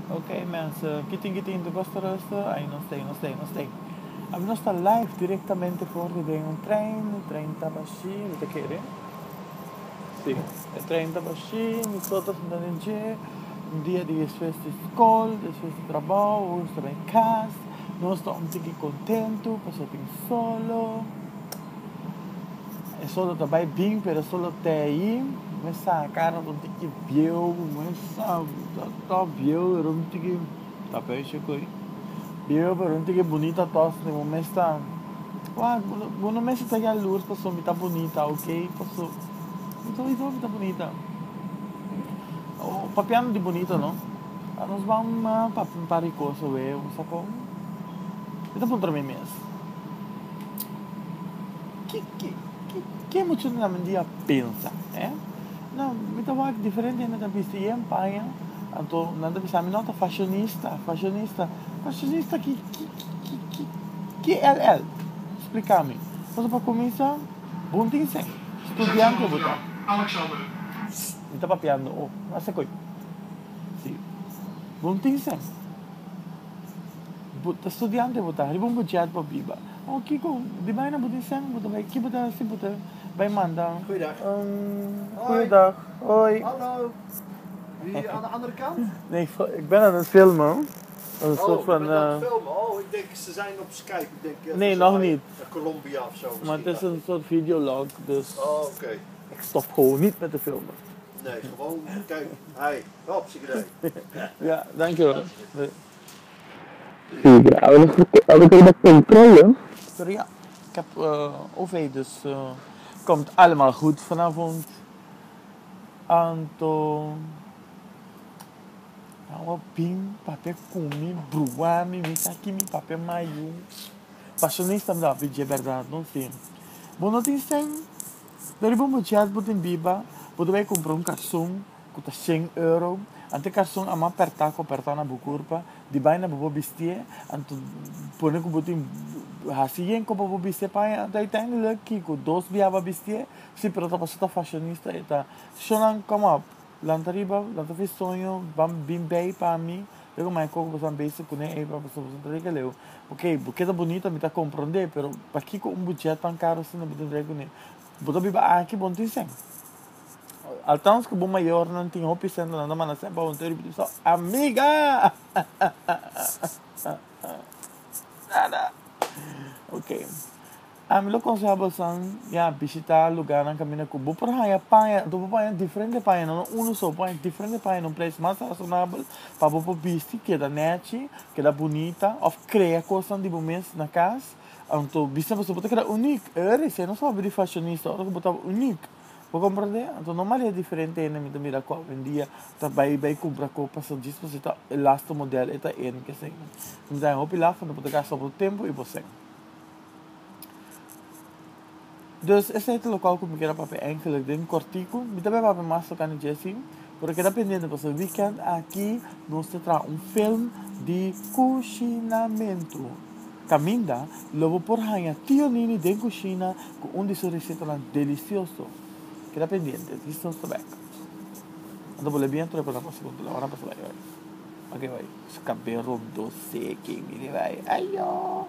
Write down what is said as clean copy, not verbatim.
Ok mensen, kitting de gosta rusten? Ai, não sei. Nós está live diretamente fora de um trem está baixinho, não te quer? Sim, o trem está baixinho, nós estamos andando um dia de festa de escola, de festa de trabalho, hoje estamos em casa, nós estamos um pouquinho contentos, passou bem solo, é solo também bem, mas solo até aí, mas a cara não tem que ver, mas tá viu, não tem que, tá bem, chegou aí. Eu pergunto que bonita tosse no momento está. Ah, no momento está aqui a luz, passou, me tá bonita, ok? Passou. Então, me tá bonita. O papiano de bonita, não? Nós vamos para coisa, eu, sacou? Então, para mim mesmo. Que muito na dia pensa, é? Não, me tá muito diferente, me tá visto em paia. Então, nada bisa, me nota fashionista que é? Explica-me. Mas para começar, bom tem sem. Estudiante eu botar. Alexander. Me tá papiando, oh, essa coisa. Sim. Bom tem sem. Estudiante eu botar, ribom budget para biba. Oh, Kiko, di ba na buti sem? Buta ba, ki buta si buta. Bij maandag. Goeiedag. Goeiedag. Hoi. Hallo. Wie aan de andere kant? Nee, ik ben aan het filmen. Een soort van. Je bent aan het filmen. Oh, ik denk ze zijn op Skype. Ik denk, nee, nog niet. Colombia of zo. Maar het is een soort videolog, dus. Oh, oké. Ik stop gewoon niet met de filmen. Nee, gewoon kijk. Hi. Hop, zie je Ja, dankjewel. Sim, agora tem uma controle. Sorry, ja. Ik heb OV, dus komt allemaal goed vanavond. Anto. Nou, pim, papel comi, bruami, me aqui, me papel maio. Passionista me dá pedir verdade, não sei. Bom, não tem sem. Dari bom budget, botem biba. Você vai comprar calção, custa €100. Ante calção a mais apertar na bucurpa. De bain na bobo vestir, anto põe com botem assim com bobo vestir para daí tem que com dois biaba vestir. Se para outra pessoa fashionista eta. Shonan come up. Lantariba, lantafi sonho, bam bim bem para mim. Eu mais como você pensa com ele para você entregar leu. Ok, porque tá bonita me tá compreender, pero para que com budget tão caro assim não pode entregar nem. Botar biba aqui bom tem sem. Altans que bom maior não tem roupa sendo nada mais sempre para ter só amiga. Nada. Ok. Lo aconselho a visitar lugar na caminho com boa praia, paia diferente paia, não só paia diferente paia, num preço mais razoável para você vestir que é da net, que é da bonita, ou criar coisas de momentos na casa, então vestir você pode criar único, você não sabe de fashionista, ou botar único. Vou compreender? Então, normal é diferente na minha mira qual vendia, tá vai comprar roupa só disso, você tá last modelo é tá que assim. Então, eu vou lá, quando pode gastar o tempo e você. Dus esse é o local que eu quero para eigenlijk den cortico, me também para mais tocar no Jesse, porque dependendo do seu weekend aqui nós terá filme de cozinamento. Caminda, logo por aí, tio Nini de cozinha com de suas receitas delicioso. Queda pendiente, listo to back. Ando por bien, pero para pasar la hora pasar ahí. Ok, vai. Esse cabelo doce que me vai. Ai, ó.